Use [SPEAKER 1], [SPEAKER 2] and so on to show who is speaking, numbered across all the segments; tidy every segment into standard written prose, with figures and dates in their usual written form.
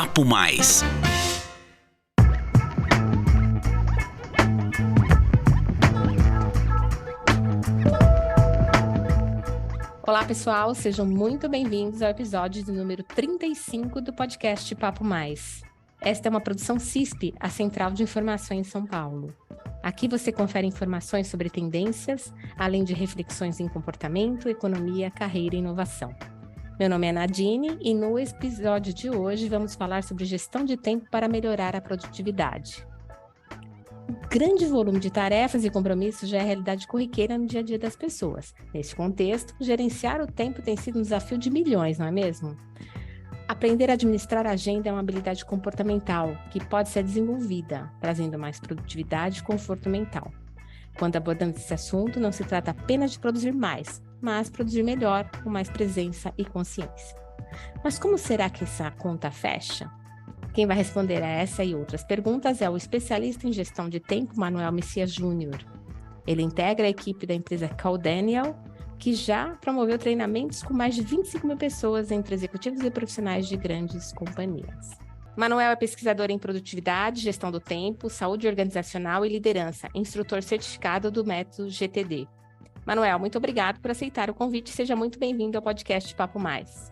[SPEAKER 1] Papo Mais.
[SPEAKER 2] Olá, pessoal, sejam muito bem-vindos ao episódio de número 35 do podcast Papo Mais. Esta é uma produção CISP, a Central de Informações em São Paulo. Aqui você confere informações sobre tendências, além de reflexões em comportamento, economia, carreira e inovação. Meu nome é Nadine e no episódio de hoje vamos falar sobre gestão de tempo para melhorar a produtividade. O grande volume de tarefas e compromissos já é realidade corriqueira no dia a dia das pessoas. Nesse contexto, gerenciar o tempo tem sido um desafio de milhões, não é mesmo? Aprender a administrar a agenda é uma habilidade comportamental que pode ser desenvolvida, trazendo mais produtividade e conforto mental. Quando abordamos esse assunto, não se trata apenas de produzir mais, mas produzir melhor, com mais presença e consciência. Mas como será que essa conta fecha? Quem vai responder a essa e outras perguntas é o especialista em gestão de tempo, Manuel Messias Júnior. Ele integra a equipe da empresa Caldenial, que já promoveu treinamentos com mais de 25 mil pessoas entre executivos e profissionais de grandes companhias. Manuel é pesquisador em produtividade, gestão do tempo, saúde organizacional e liderança, instrutor certificado do método GTD. Manuel, muito obrigado por aceitar o convite e seja muito bem-vindo ao podcast Papo Mais.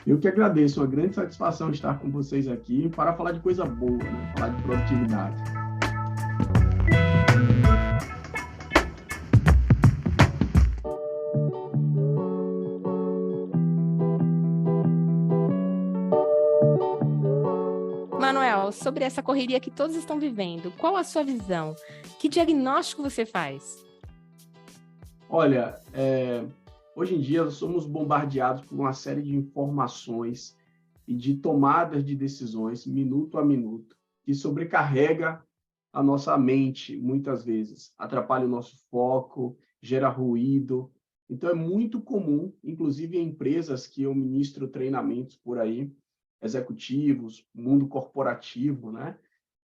[SPEAKER 3] Eu que agradeço, uma grande satisfação estar com vocês aqui para falar de coisa boa, né? Falar de produtividade.
[SPEAKER 2] Manuel, sobre essa correria que todos estão vivendo, qual a sua visão? Que diagnóstico você faz?
[SPEAKER 3] Olha, hoje em dia somos bombardeados por uma série de informações e de tomadas de decisões, minuto a minuto, que sobrecarrega a nossa mente, muitas vezes, atrapalha o nosso foco, gera ruído. Então, é muito comum, inclusive em empresas que eu ministro treinamentos por aí, executivos, mundo corporativo, né?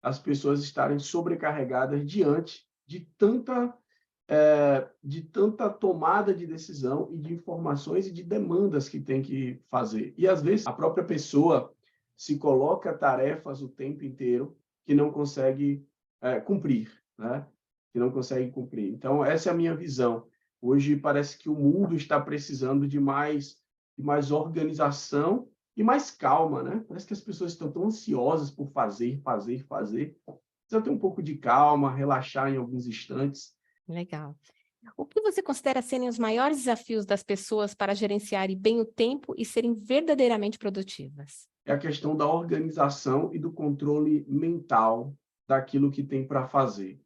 [SPEAKER 3] As pessoas estarem sobrecarregadas diante de tanta tomada de decisão e de informações e de demandas que tem que fazer. E, às vezes, a própria pessoa se coloca tarefas o tempo inteiro que não consegue cumprir, né? Que não consegue cumprir. Então, essa é a minha visão. Hoje, parece que o mundo está precisando de mais organização e mais calma, né? Parece que as pessoas estão tão ansiosas por fazer. Precisa ter um pouco de calma, relaxar em alguns instantes.
[SPEAKER 2] Legal. O que você considera serem os maiores desafios das pessoas para gerenciarem bem o tempo e serem verdadeiramente produtivas?
[SPEAKER 3] É a questão da organização e do controle mental daquilo que tem para fazer.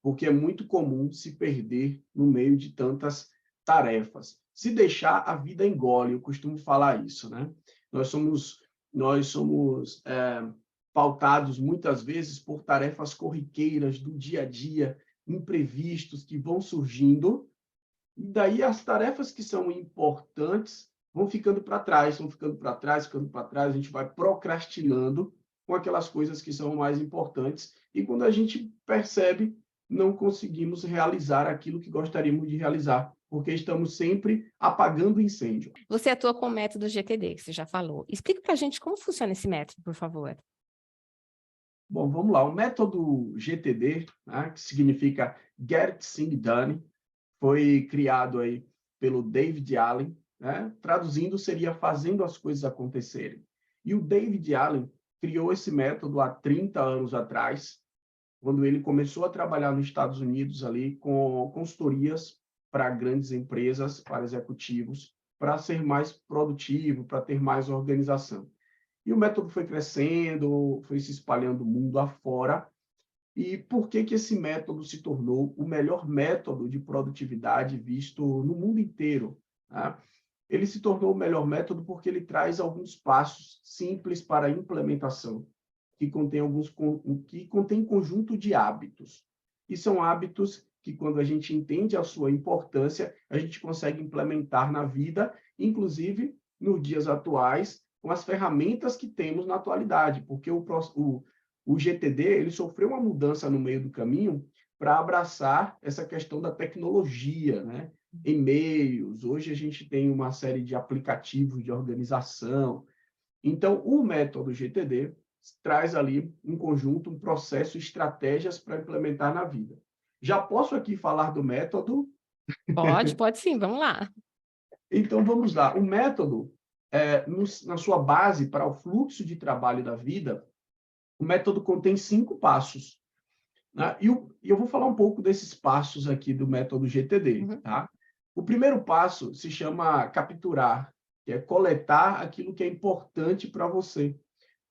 [SPEAKER 3] Porque é muito comum se perder no meio de tantas tarefas. Se deixar, a vida engole, eu costumo falar isso, né? Nós somos pautados muitas vezes por tarefas corriqueiras do dia a dia, imprevistos que vão surgindo, e daí as tarefas que são importantes vão ficando para trás, a gente vai procrastinando com aquelas coisas que são mais importantes, e quando a gente percebe, não conseguimos realizar aquilo que gostaríamos de realizar, porque estamos sempre apagando o incêndio.
[SPEAKER 2] Você atua com o método GTD, que você já falou. Explica para a gente como funciona esse método, por favor.
[SPEAKER 3] Bom, vamos lá. O método GTD, né, que significa Get Things Done, foi criado aí pelo David Allen, né? Traduzindo, seria fazendo as coisas acontecerem. E o David Allen criou esse método há 30 anos atrás, quando ele começou a trabalhar nos Estados Unidos ali com consultorias para grandes empresas, para executivos, para ser mais produtivo, para ter mais organização. E o método foi crescendo, foi se espalhando mundo afora. E por que esse método se tornou o melhor método de produtividade visto no mundo inteiro, né? Ele se tornou o melhor método porque ele traz alguns passos simples para a implementação, que contém conjunto de hábitos. E são hábitos que, quando a gente entende a sua importância, a gente consegue implementar na vida, inclusive nos dias atuais, com as ferramentas que temos na atualidade, porque o GTD ele sofreu uma mudança no meio do caminho para abraçar essa questão da tecnologia, né? E-mails, hoje a gente tem uma série de aplicativos de organização, Então, o método GTD traz ali um conjunto, um processo, estratégias para implementar na vida. Já posso aqui falar do método?
[SPEAKER 2] Pode sim, vamos lá.
[SPEAKER 3] Então, vamos lá. O método, na sua base para o fluxo de trabalho da vida, o método contém 5 passos. Né? E eu vou falar um pouco desses passos aqui do método GTD.
[SPEAKER 2] Uhum.
[SPEAKER 3] Tá? O primeiro passo se chama capturar, que é coletar aquilo que é importante para você.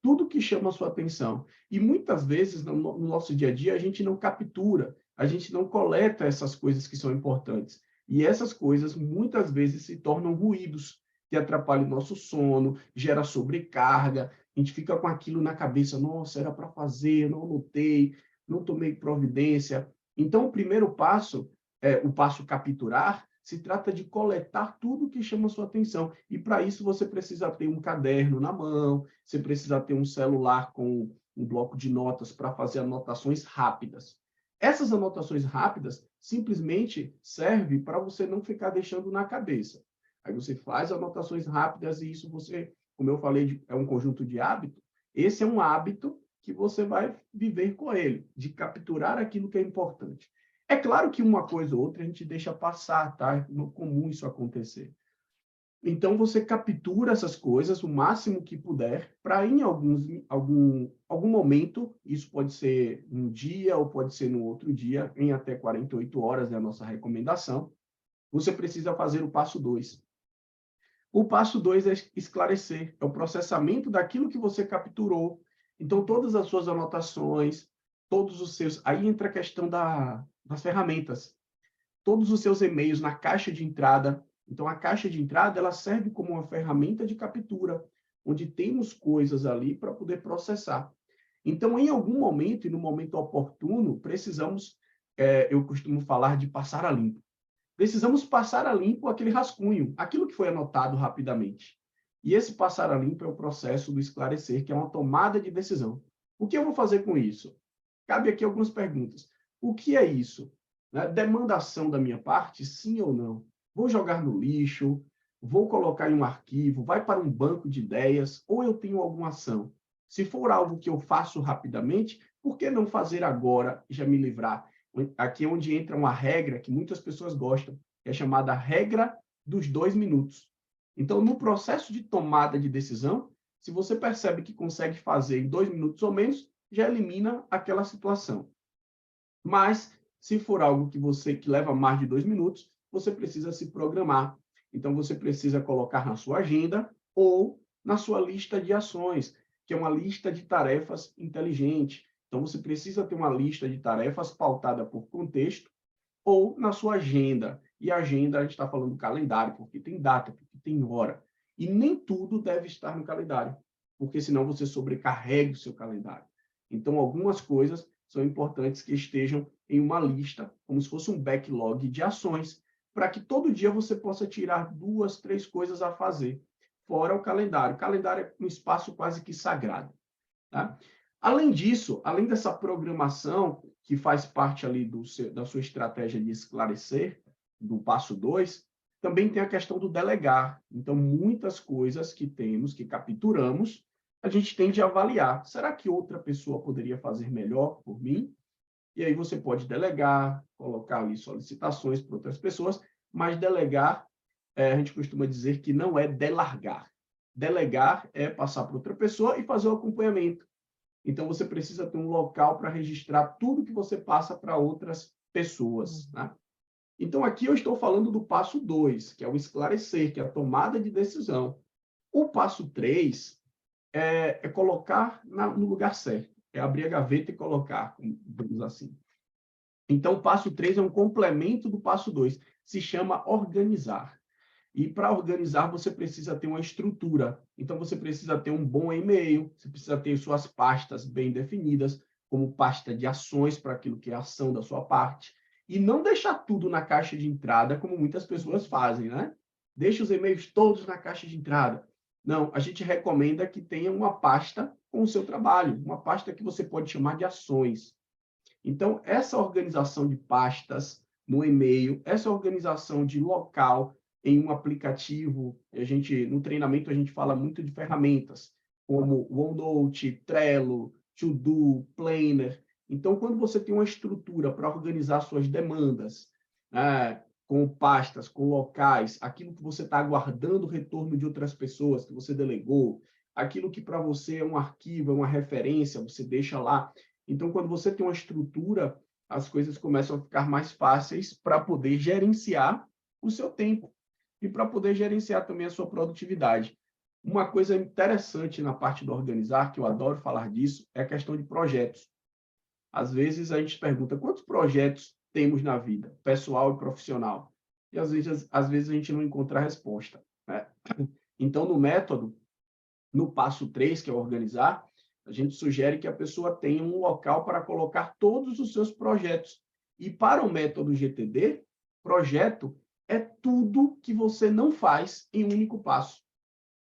[SPEAKER 3] Tudo que chama a sua atenção. E muitas vezes, no nosso dia a dia, a gente não captura, a gente não coleta essas coisas que são importantes. E essas coisas, muitas vezes, se tornam ruídos, que atrapalham o nosso sono, gera sobrecarga, a gente fica com aquilo na cabeça, nossa, era para fazer, não anotei, não tomei providência. Então, o primeiro passo, o passo capturar, se trata de coletar tudo que chama a sua atenção. E para isso você precisa ter um caderno na mão, você precisa ter um celular com um bloco de notas para fazer anotações rápidas. Essas anotações rápidas simplesmente servem para você não ficar deixando na cabeça. Aí você faz anotações rápidas e isso você, como eu falei, é um conjunto de hábitos. Esse é um hábito que você vai viver com ele, de capturar aquilo que é importante. É claro que uma coisa ou outra a gente deixa passar, tá? É comum isso acontecer. Então, você captura essas coisas o máximo que puder, para em algum momento, isso pode ser um dia ou pode ser no outro dia, em até 48 horas é a nossa recomendação, você precisa fazer o passo 2. O passo 2 é esclarecer, é o processamento daquilo que você capturou. Então, todas as suas anotações, todos os seus... Aí entra a questão das ferramentas. Todos os seus e-mails na caixa de entrada. Então, a caixa de entrada ela serve como uma ferramenta de captura, onde temos coisas ali para poder processar. Então, em algum momento, e no momento oportuno, precisamos, eu costumo falar de passar a limpo. Precisamos passar a limpo aquele rascunho, aquilo que foi anotado rapidamente. E esse passar a limpo é o processo do esclarecer, que é uma tomada de decisão. O que eu vou fazer com isso? Cabe aqui algumas perguntas. O que é isso? Né? Demandação da minha parte, sim ou não? Vou jogar no lixo? Vou colocar em um arquivo? Vai para um banco de ideias? Ou eu tenho alguma ação? Se for algo que eu faço rapidamente, por que não fazer agora e já me livrar? Aqui é onde entra uma regra que muitas pessoas gostam, que é chamada regra dos 2 minutos. Então, no processo de tomada de decisão, se você percebe que consegue fazer em 2 minutos ou menos, já elimina aquela situação. Mas, se for algo que leva mais de 2 minutos, você precisa se programar. Então, você precisa colocar na sua agenda ou na sua lista de ações, que é uma lista de tarefas inteligente. Então, você precisa ter uma lista de tarefas pautada por contexto ou na sua agenda. E a agenda, a gente está falando do calendário, porque tem data, porque tem hora. E nem tudo deve estar no calendário, porque senão você sobrecarrega o seu calendário. Então, algumas coisas são importantes que estejam em uma lista, como se fosse um backlog de ações, para que todo dia você possa tirar 2, 3 coisas a fazer, fora o calendário. O calendário é um espaço quase que sagrado. Tá? Além disso, além dessa programação, que faz parte ali da sua estratégia de esclarecer, do passo 2, também tem a questão do delegar. Então, muitas coisas que temos, que capturamos, a gente tem de avaliar. Será que outra pessoa poderia fazer melhor por mim? E aí você pode delegar, colocar ali solicitações para outras pessoas, mas delegar, a gente costuma dizer que não é delargar. Delegar é passar para outra pessoa e fazer o acompanhamento. Então, você precisa ter um local para registrar tudo que você passa para outras pessoas. Né? Então, aqui eu estou falando do passo 2, que é o esclarecer, que é a tomada de decisão. O passo 3 é colocar no lugar certo. É abrir a gaveta e colocar, digamos assim. Então, o passo 3 é um complemento do passo 2. Se chama organizar. E para organizar, você precisa ter uma estrutura. Então, você precisa ter um bom e-mail, você precisa ter suas pastas bem definidas, como pasta de ações para aquilo que é a ação da sua parte. E não deixar tudo na caixa de entrada, como muitas pessoas fazem, né? Deixa os e-mails todos na caixa de entrada. Não, a gente recomenda que tenha uma pasta com o seu trabalho, uma pasta que você pode chamar de ações. Então, essa organização de pastas no e-mail, essa organização de local em um aplicativo, no treinamento a gente fala muito de ferramentas. como OneNote, Trello, To-Do, Planner. Então, quando você tem uma estrutura para organizar suas demandas, com pastas, com locais, aquilo que você está aguardando o retorno de outras pessoas que você delegou, aquilo que para você é um arquivo, é uma referência, você deixa lá. Então, quando você tem uma estrutura, as coisas começam a ficar mais fáceis para poder gerenciar o seu tempo e para poder gerenciar também a sua produtividade. Uma coisa interessante na parte do organizar, que eu adoro falar disso, é a questão de projetos. Às vezes a gente pergunta quantos projetos temos na vida, pessoal e profissional, e às vezes a gente não encontra a resposta, né? Então, no método, no passo 3, que é organizar, a gente sugere que a pessoa tenha um local para colocar todos os seus projetos. E para o método GTD, projeto é tudo que você não faz em um único passo.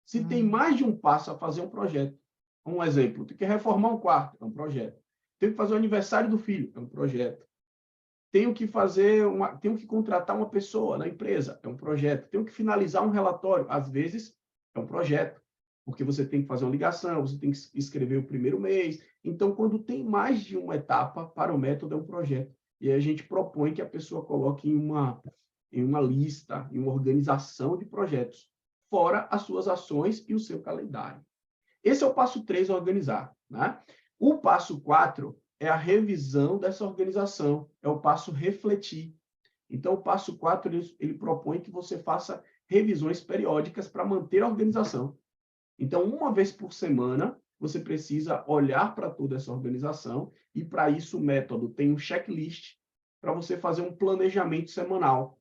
[SPEAKER 3] Se tem mais de um passo a fazer um projeto, um exemplo, tem que reformar um quarto, é um projeto. Tenho que fazer o aniversário do filho, é um projeto. Tenho que contratar uma pessoa na empresa, é um projeto. Tenho que finalizar um relatório, às vezes é um projeto, porque você tem que fazer uma ligação, você tem que escrever o primeiro mês. Então, quando tem mais de uma etapa para o método, é um projeto. E aí a gente propõe que a pessoa coloque em uma lista, em uma organização de projetos, fora as suas ações e o seu calendário. Esse é o passo 3, organizar, né? O passo 4 é a revisão dessa organização, é o passo refletir. Então, o passo 4, ele propõe que você faça revisões periódicas para manter a organização. Então, uma vez por semana, você precisa olhar para toda essa organização e, para isso, o método tem um checklist para você fazer um planejamento semanal.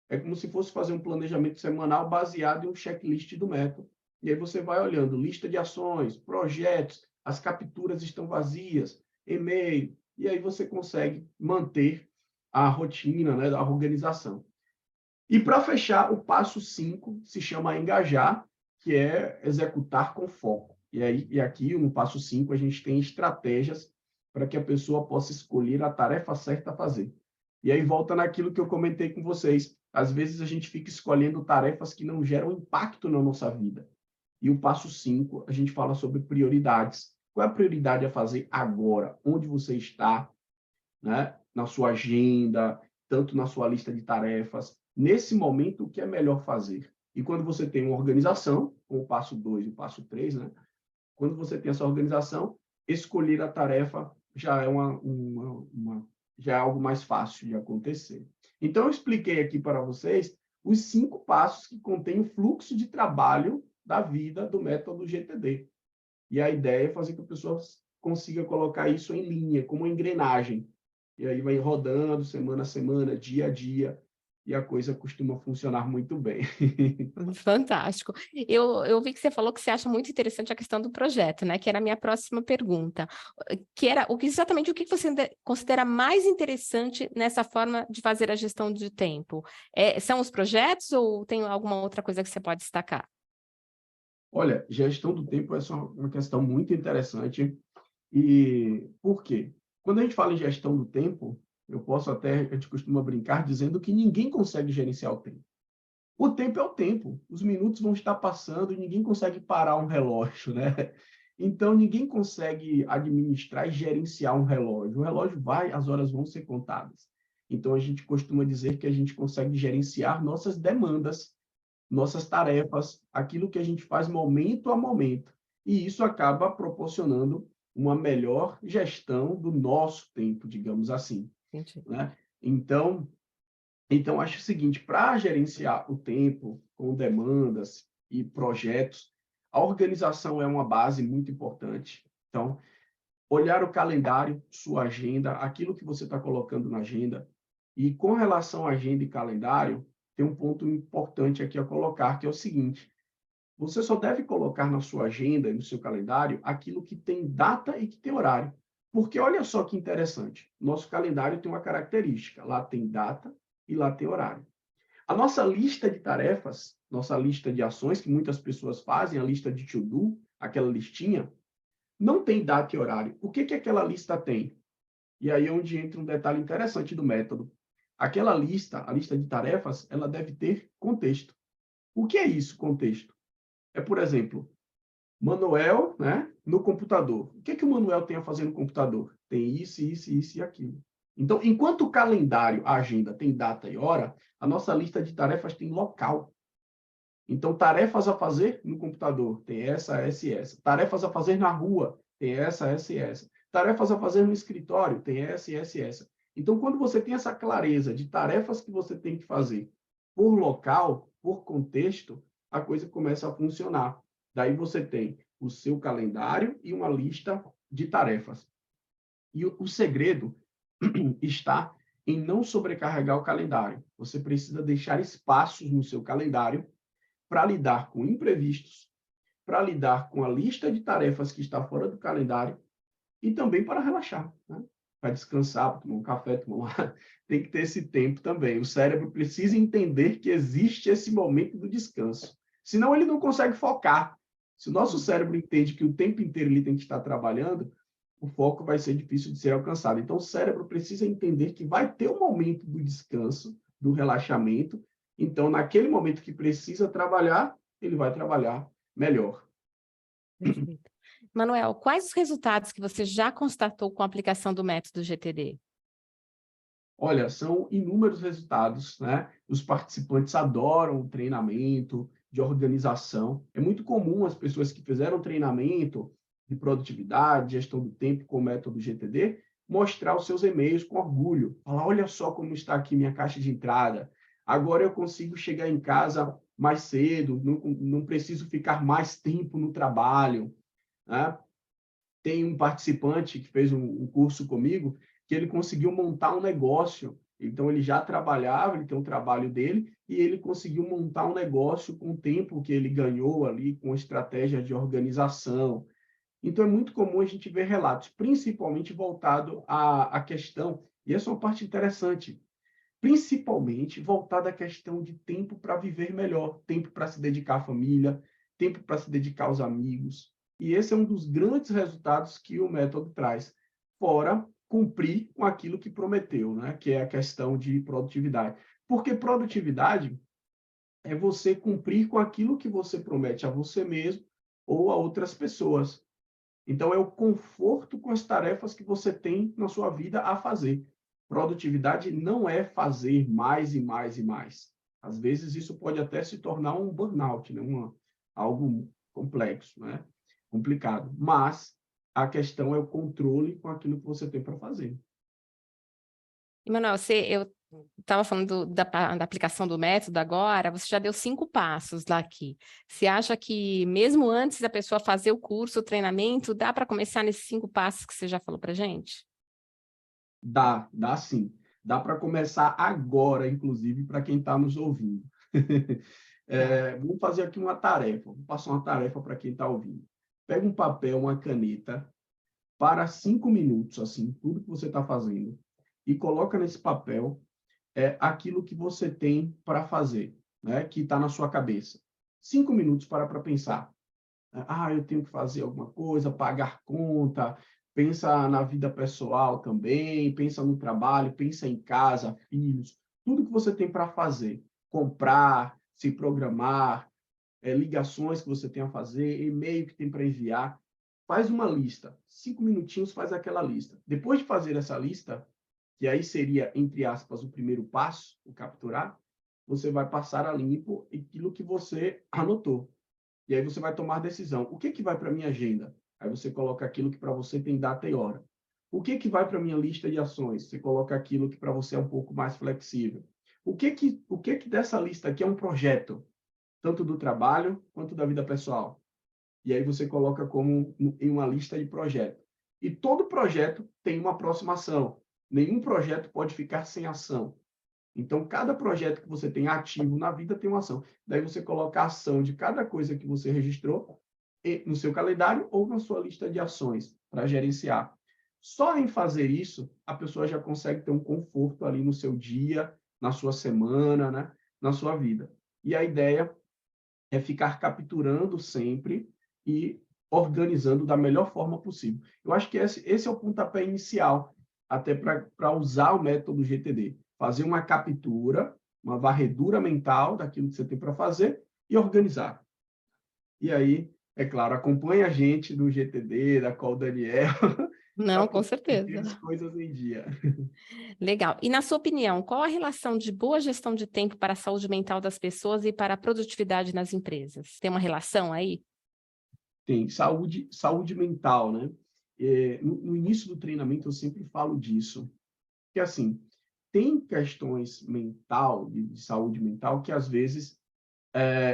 [SPEAKER 3] É como se fosse fazer um planejamento semanal baseado em um checklist do método. E aí você vai olhando lista de ações, projetos, as capturas estão vazias, e-mail, e aí você consegue manter a rotina, né, da organização. E para fechar, o passo 5 se chama engajar, que é executar com foco. E aqui, no passo 5, a gente tem estratégias para que a pessoa possa escolher a tarefa certa a fazer. E aí volta naquilo que eu comentei com vocês. Às vezes a gente fica escolhendo tarefas que não geram impacto na nossa vida. E o passo 5, a gente fala sobre prioridades. Qual é a prioridade a fazer agora? Onde você está, né? Na sua agenda, tanto na sua lista de tarefas. Nesse momento, o que é melhor fazer? E quando você tem uma organização, com o passo 2 e o passo 3, né? Quando você tem essa organização, escolher a tarefa já é já é algo mais fácil de acontecer. Então, eu expliquei aqui para vocês os 5 passos que contêm o fluxo de trabalho da vida do método GTD. E a ideia é fazer com que a pessoa consiga colocar isso em linha, como uma engrenagem. E aí vai rodando semana a semana, dia a dia, e a coisa costuma funcionar muito bem.
[SPEAKER 2] Fantástico. Eu vi que você falou que você acha muito interessante a questão do projeto, né? Que era a minha próxima pergunta. Que era exatamente o que você considera mais interessante nessa forma de fazer a gestão de tempo? São os projetos ou tem alguma outra coisa que você pode destacar?
[SPEAKER 3] Olha, gestão do tempo é uma questão muito interessante. E por quê? Quando a gente fala em gestão do tempo, a gente costuma brincar dizendo que ninguém consegue gerenciar o tempo. O tempo é o tempo, os minutos vão estar passando e ninguém consegue parar um relógio, né? Então, ninguém consegue administrar e gerenciar um relógio. O relógio vai, as horas vão ser contadas. Então, a gente costuma dizer que a gente consegue gerenciar nossas demandas, nossas tarefas, aquilo que a gente faz momento a momento. E isso acaba proporcionando uma melhor gestão do nosso tempo, digamos assim,
[SPEAKER 2] Entendi.
[SPEAKER 3] né? Então, acho o seguinte, para gerenciar o tempo com demandas e projetos, a organização é uma base muito importante. Então, olhar o calendário, sua agenda, aquilo que você está colocando na agenda. E com relação à agenda e calendário, tem um ponto importante aqui a colocar, que é o seguinte: você só deve colocar na sua agenda e no seu calendário aquilo que tem data e que tem horário. Porque olha só que interessante, nosso calendário tem uma característica, lá tem data e lá tem horário. A nossa lista de tarefas, nossa lista de ações que muitas pessoas fazem, a lista de to-do, aquela listinha, não tem data e horário. O que que aquela lista tem? E aí é onde entra um detalhe interessante do método. Aquela lista, a lista de tarefas, ela deve ter contexto. O que é isso, contexto? É, por exemplo, Manuel, né, no computador. O que que o Manuel tem a fazer no computador? Tem isso, isso, isso e aquilo. Então, enquanto o calendário, a agenda, tem data e hora, a nossa lista de tarefas tem local. Então, tarefas a fazer no computador, tem essa e essa. Tarefas a fazer na rua, tem essa e essa. Tarefas a fazer no escritório, tem essa e essa. Então, quando você tem essa clareza de tarefas que você tem que fazer por local, por contexto, a coisa começa a funcionar. Daí você tem o seu calendário e uma lista de tarefas. E o segredo está em não sobrecarregar o calendário. Você precisa deixar espaços no seu calendário para lidar com imprevistos, para lidar com a lista de tarefas que está fora do calendário e também para relaxar, né? Para descansar, para tomar um café, tomar uma... tem que ter esse tempo também. O cérebro precisa entender que existe esse momento do descanso. Senão ele não consegue focar. Se o nosso cérebro entende que o tempo inteiro ele tem que estar trabalhando, o foco vai ser difícil de ser alcançado. Então, o cérebro precisa entender que vai ter um momento do descanso, do relaxamento. Então, naquele momento que precisa trabalhar, ele vai trabalhar melhor.
[SPEAKER 2] Perfeito. Manuel, quais os resultados que você já constatou com a aplicação do método GTD?
[SPEAKER 3] Olha, são inúmeros resultados, né? Os participantes adoram o treinamento de organização. É muito comum as pessoas que fizeram treinamento de produtividade, gestão do tempo com o método GTD, mostrar os seus e-mails com orgulho. Falar, olha só como está aqui minha caixa de entrada. Agora eu consigo chegar em casa mais cedo, não preciso ficar mais tempo no trabalho, né? Tem um participante que fez um curso comigo, que ele conseguiu montar um negócio. Então, ele já trabalhava, ele tem um trabalho dele, e ele conseguiu montar um negócio com o tempo que ele ganhou ali, com estratégia de organização. Então, é muito comum a gente ver relatos, principalmente voltado à questão, e essa é uma parte interessante, principalmente voltada à questão de tempo para viver melhor, tempo para se dedicar à família, tempo para se dedicar aos amigos. E esse é um dos grandes resultados que o método traz, fora cumprir com aquilo que prometeu, né? Que é a questão de produtividade. Porque produtividade é você cumprir com aquilo que você promete a você mesmo ou a outras pessoas. Então, é o conforto com as tarefas que você tem na sua vida a fazer. Produtividade não é fazer mais e mais e mais. Às vezes, isso pode até se tornar um burnout, né? Algo complexo, né? Complicado. Mas a questão é o controle com aquilo que você tem para fazer.
[SPEAKER 2] E, Manuel, eu estava falando da aplicação do método agora, você já deu 5 passos lá aqui. Você acha que mesmo antes da pessoa fazer o curso, o treinamento, dá para começar nesses 5 passos que você já falou para gente?
[SPEAKER 3] Dá sim. Dá para começar agora, inclusive, para quem está nos ouvindo.
[SPEAKER 2] Tá.
[SPEAKER 3] Vamos fazer aqui uma tarefa. Vou passar uma tarefa para quem está ouvindo. Pega um papel, uma caneta, para 5 minutos, assim, tudo que você está fazendo, e coloca nesse papel aquilo que você tem para fazer, né, que está na sua cabeça. 5 minutos para pensar. Eu tenho que fazer alguma coisa, pagar conta, pensa na vida pessoal também, pensa no trabalho, pensa em casa, filhos, tudo que você tem para fazer. Comprar, se programar, ligações que você tem a fazer, e-mail que tem para enviar. Faz uma lista. 5 minutinhos faz aquela lista. Depois de fazer essa lista, que aí seria, entre aspas, o primeiro passo, o capturar, você vai passar a limpo aquilo que você anotou. E aí você vai tomar decisão. O que vai para a minha agenda? Aí você coloca aquilo que para você tem data e hora. O que vai para a minha lista de ações? Você coloca aquilo que para você é um pouco mais flexível. O que dessa lista aqui é um projeto, tanto do trabalho quanto da vida pessoal? E aí você coloca como em uma lista de projetos. E todo projeto tem uma próxima ação. Nenhum projeto pode ficar sem ação. Então, cada projeto que você tem ativo na vida tem uma ação. Daí você coloca a ação de cada coisa que você registrou no seu calendário ou na sua lista de ações para gerenciar. Só em fazer isso, a pessoa já consegue ter um conforto ali no seu dia, na sua semana, né? Na sua vida. E a ideia é ficar capturando sempre e organizando da melhor forma possível. Eu acho que esse é o pontapé inicial, até para usar o método GTD. Fazer uma captura, uma varredura mental daquilo que você tem para fazer e organizar. E aí É claro, acompanhe a gente do GTD, da Call Daniel, para
[SPEAKER 2] Não, com
[SPEAKER 3] poder
[SPEAKER 2] certeza.
[SPEAKER 3] ter as coisas em dia.
[SPEAKER 2] Legal. E na sua opinião, qual a relação de boa gestão de tempo para a saúde mental das pessoas e para a produtividade nas empresas? Tem uma relação aí?
[SPEAKER 3] Tem saúde mental, né? No início do treinamento eu sempre falo disso, que assim, tem questões de saúde mental, que às vezes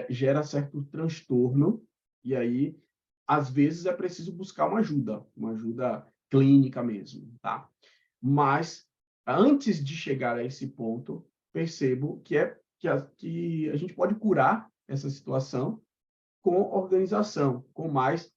[SPEAKER 3] gera certo transtorno, e aí, às vezes, é preciso buscar uma ajuda clínica mesmo, tá? Mas, antes de chegar a esse ponto, percebo que a gente pode curar essa situação com organização, com mais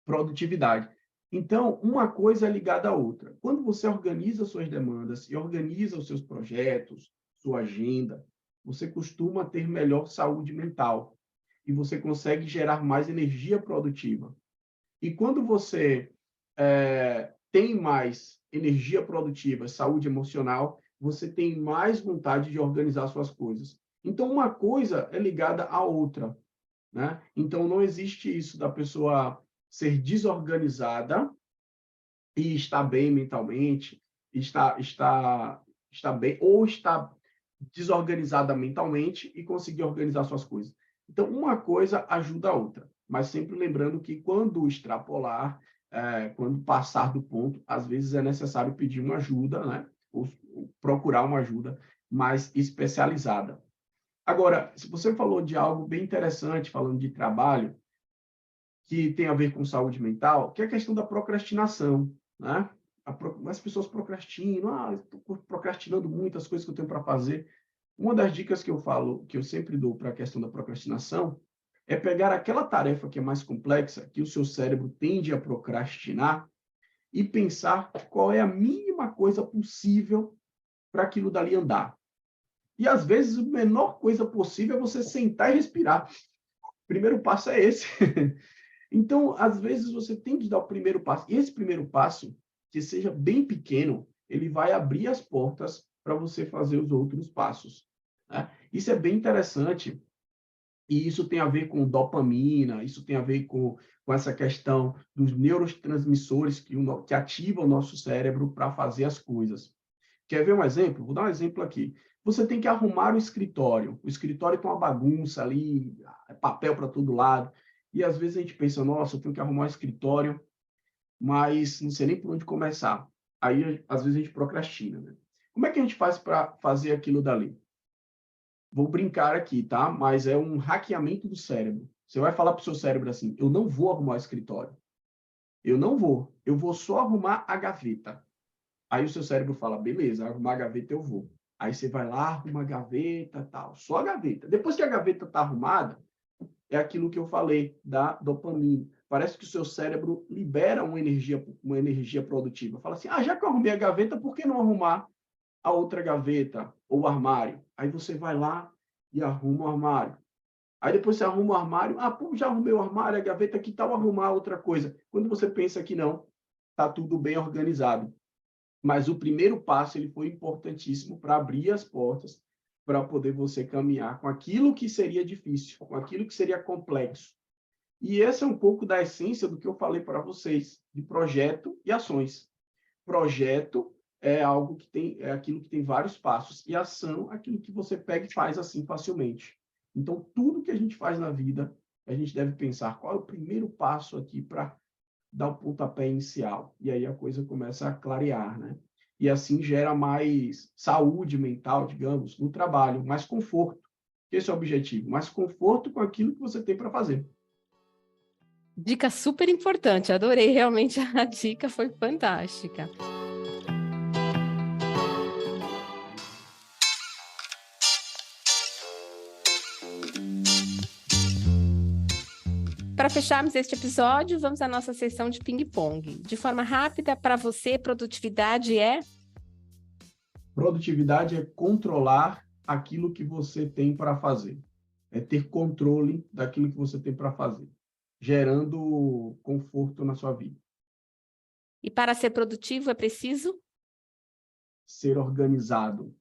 [SPEAKER 3] produtividade. Então, uma coisa é ligada à outra. Quando você organiza suas demandas e organiza os seus projetos, sua agenda, você costuma ter melhor saúde mental e você consegue gerar mais energia produtiva. E quando você tem mais energia produtiva, saúde emocional, você tem mais vontade de organizar suas coisas. Então, uma coisa é ligada à outra, né? Então, não existe isso da pessoa ser desorganizada e estar bem mentalmente, está bem, ou está desorganizada mentalmente e conseguir organizar suas coisas. Então, uma coisa ajuda a outra, mas sempre lembrando que quando extrapolar, quando passar do ponto, às vezes é necessário pedir uma ajuda, né? Ou procurar uma ajuda mais especializada. Agora, se você falou de algo bem interessante, falando de trabalho, que tem a ver com saúde mental, que é a questão da procrastinação, né? As pessoas procrastinam, estou procrastinando muitas coisas que eu tenho para fazer. Uma das dicas que eu falo, que eu sempre dou para a questão da procrastinação, é pegar aquela tarefa que é mais complexa, que o seu cérebro tende a procrastinar, e pensar qual é a mínima coisa possível para aquilo dali andar. E, às vezes, a menor coisa possível é você sentar e respirar. O primeiro passo é esse. Então, às vezes, você tem que dar o primeiro passo. E esse primeiro passo, que seja bem pequeno, ele vai abrir as portas para você fazer os outros passos, né? Isso é bem interessante, e isso tem a ver com dopamina, isso tem a ver com essa questão dos neurotransmissores que ativam o nosso cérebro para fazer as coisas. Quer ver um exemplo? Vou dar um exemplo aqui. Você tem que arrumar o escritório. O escritório tem uma bagunça ali, papel para todo lado. E às vezes a gente pensa, nossa, eu tenho que arrumar o escritório, mas não sei nem por onde começar. Aí, às vezes, a gente procrastina, né? Como é que a gente faz para fazer aquilo dali? Vou brincar aqui, tá? Mas é um hackeamento do cérebro. Você vai falar para o seu cérebro assim, eu não vou arrumar o escritório. Eu não vou. Eu vou só arrumar a gaveta. Aí o seu cérebro fala, beleza, arrumar a gaveta eu vou. Aí você vai lá, arruma a gaveta, tal, só a gaveta. Depois que a gaveta está arrumada, é aquilo que eu falei da dopamina. Parece que o seu cérebro libera uma energia produtiva. Fala assim, já que eu arrumei a gaveta, por que não arrumar a outra gaveta ou o armário? Aí você vai lá e arruma o armário. Aí depois você arruma o armário, já arrumei o armário, a gaveta, que tal arrumar outra coisa? Quando você pensa que não, está tudo bem organizado. Mas o primeiro passo ele foi importantíssimo para abrir as portas para poder você caminhar com aquilo que seria difícil, com aquilo que seria complexo. E esse é um pouco da essência do que eu falei para vocês, de projeto e ações. Projeto é aquilo que tem vários passos, e ação é aquilo que você pega e faz assim facilmente. Então, tudo que a gente faz na vida, a gente deve pensar qual é o primeiro passo aqui para dar o pontapé inicial. E aí a coisa começa a clarear, né? E assim gera mais saúde mental, digamos, no trabalho, mais conforto. Esse é o objetivo, mais conforto com aquilo que você tem para fazer.
[SPEAKER 2] Dica super importante, adorei, realmente a dica foi fantástica. Para fecharmos este episódio, vamos à nossa sessão de ping-pong. De forma rápida, para você, produtividade é?
[SPEAKER 3] Produtividade é controlar aquilo que você tem para fazer. É ter controle daquilo que você tem para fazer, gerando conforto na sua vida.
[SPEAKER 2] E para ser produtivo é preciso?
[SPEAKER 3] Ser organizado.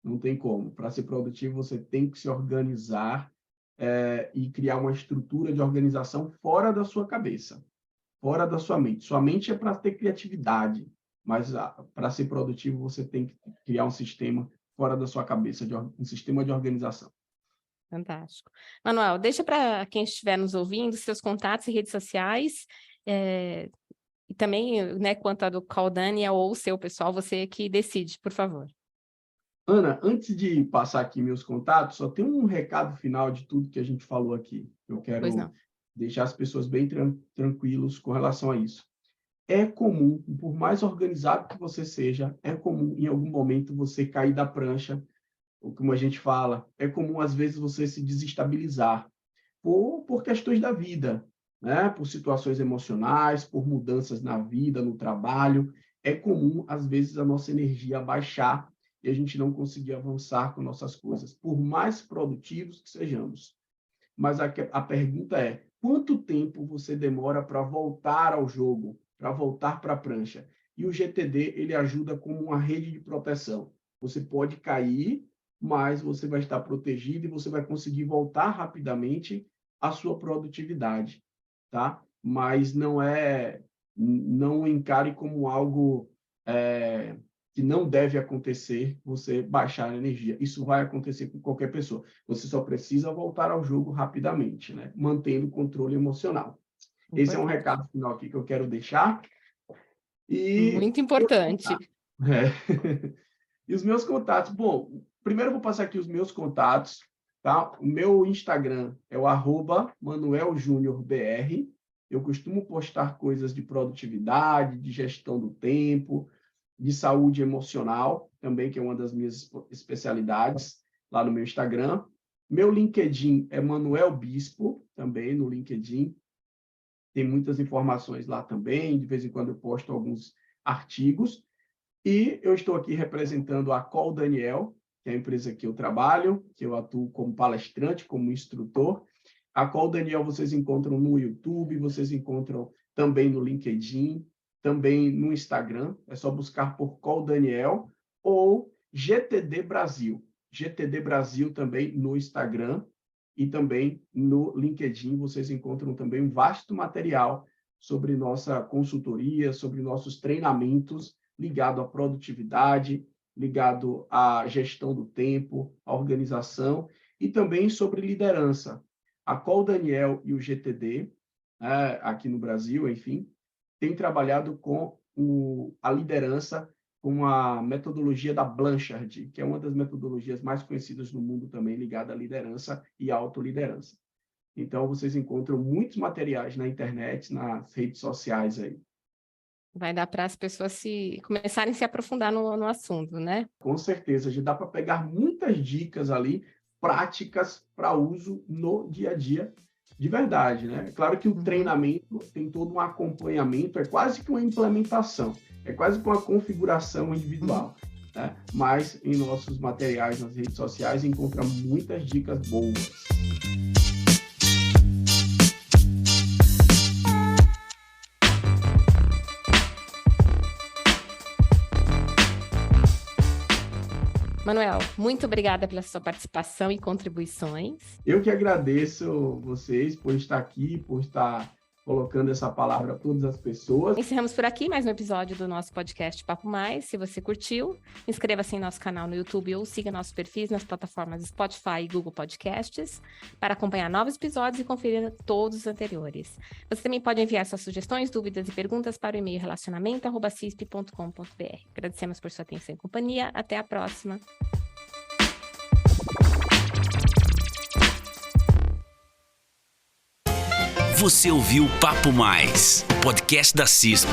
[SPEAKER 3] Não tem como. Para ser produtivo, você tem que se organizar e criar uma estrutura de organização fora da sua cabeça, fora da sua mente. Sua mente é para ter criatividade, mas para ser produtivo você tem que criar um sistema fora da sua cabeça, um sistema de organização.
[SPEAKER 2] Fantástico. Manuel, deixa para quem estiver nos ouvindo seus contatos e redes sociais, e também, né, quanto a do Call Daniel ou o seu pessoal, você que decide, por favor.
[SPEAKER 3] Ana, antes de passar aqui meus contatos, só tem um recado final de tudo que a gente falou aqui. Eu quero deixar as pessoas bem tranquilos com relação a isso. É comum, por mais organizado que você seja, é comum em algum momento você cair da prancha, ou como a gente fala, é comum às vezes você se desestabilizar por questões da vida, né? Por situações emocionais, por mudanças na vida, no trabalho. É comum às vezes a nossa energia baixar e a gente não conseguir avançar com nossas coisas, por mais produtivos que sejamos. Mas a pergunta é, quanto tempo você demora para voltar ao jogo, para voltar para a prancha? E o GTD, ele ajuda como uma rede de proteção. Você pode cair, mas você vai estar protegido e você vai conseguir voltar rapidamente à sua produtividade, tá? Mas não encare como algo que não deve acontecer, você baixar a energia. Isso vai acontecer com qualquer pessoa. Você só precisa voltar ao jogo rapidamente, né? Mantendo o controle emocional. Esse é um recado final aqui que eu quero deixar.
[SPEAKER 2] Muito importante.
[SPEAKER 3] E os meus contatos. Bom, primeiro eu vou passar aqui os meus contatos, tá? O meu Instagram é o @manueljuniorbr. Eu costumo postar coisas de produtividade, de gestão do tempo, de saúde emocional, também, que é uma das minhas especialidades, lá no meu Instagram. Meu LinkedIn é Manuel Bispo, também no LinkedIn. Tem muitas informações lá também, de vez em quando eu posto alguns artigos. E eu estou aqui representando a Call Daniel, que é a empresa que eu trabalho, que eu atuo como palestrante, como instrutor. A Call Daniel vocês encontram no YouTube, vocês encontram também no LinkedIn, também no Instagram. É só buscar por Call Daniel ou GTD Brasil. GTD Brasil também no Instagram e também no LinkedIn. Vocês encontram também um vasto material sobre nossa consultoria, sobre nossos treinamentos ligado à produtividade, ligado à gestão do tempo, à organização e também sobre liderança. A Call Daniel e o GTD, aqui no Brasil, enfim, têm trabalhado com a liderança com a metodologia da Blanchard, que é uma das metodologias mais conhecidas no mundo também, ligada à liderança e à autoliderança. Então, vocês encontram muitos materiais na internet, nas redes sociais aí.
[SPEAKER 2] Vai dar para as pessoas começarem a se aprofundar no assunto, né?
[SPEAKER 3] Com certeza, já dá para pegar muitas dicas ali, práticas para uso no dia a dia, de verdade, né? Claro que o treinamento tem todo um acompanhamento, é quase que uma implementação, é quase que uma configuração individual, né? Mas em nossos materiais nas redes sociais encontra muitas dicas boas.
[SPEAKER 2] Manuel, muito obrigada pela sua participação e contribuições.
[SPEAKER 3] Eu que agradeço vocês por estar aqui, por estar colocando essa palavra a todas as pessoas.
[SPEAKER 2] Encerramos por aqui mais um episódio do nosso podcast Papo Mais. Se você curtiu, inscreva-se em nosso canal no YouTube ou siga nossos perfis nas plataformas Spotify e Google Podcasts para acompanhar novos episódios e conferir todos os anteriores. Você também pode enviar suas sugestões, dúvidas e perguntas para o e-mail relacionamento@cisp.com.br. Agradecemos por sua atenção e companhia. Até a próxima.
[SPEAKER 1] Você ouviu Papo Mais, podcast da CISP.